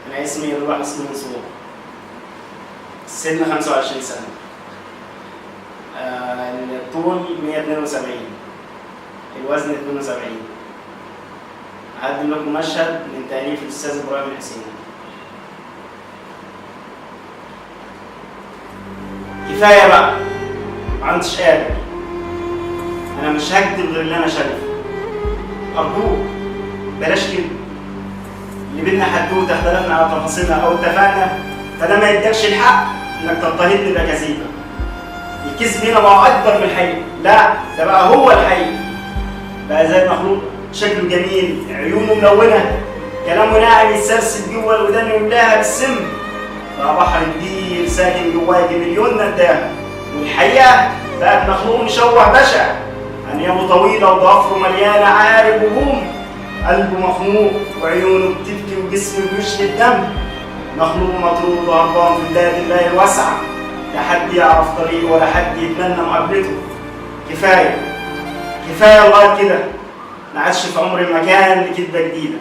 أنا اسمي رضا حسني منصور، السن 25 سنة، الطول 172، الوزن 72. هقدم لكم مشهد من تأليف الأستاذ إبراهيم الحسين. كفاية بقى، معندش قادر، أنا مش هكدب غير اللي أنا شايفه. أرجوك بلاش كده، اللي بينا حدوته اختلفنا على تفاصيلها أو اتفقنا، فده ما يدكش الحق إنك تضطهدني بأكاذيبك. الكذب هنا بقى أكبر من الحقيقة، لا ده بقى هو الحقيقة. بقى زي المخلوق، شكله جميل، عيونه ملونة، كلامه ناعم يتسلسل جوه الودان ويملاها بالسم. بقى بحر كبير ساكن جواه يجي مليون نداهة، والحقيقة بقت مخلوق مشوه بشع، أنيابه طويلة وضوافره مليانة عارب وهوم، قلبه مخنوق وعيونه بتبكي وجسمه بيشرب الدم. مخلوق مطرود وهربان في بلاد الله الواسعة، لا حد يعرف طريقه ولا حد يتمنى مقابلته. كفاية كفاية لغاية كده، ما عادش في عمري مكان لكدبة جديدة.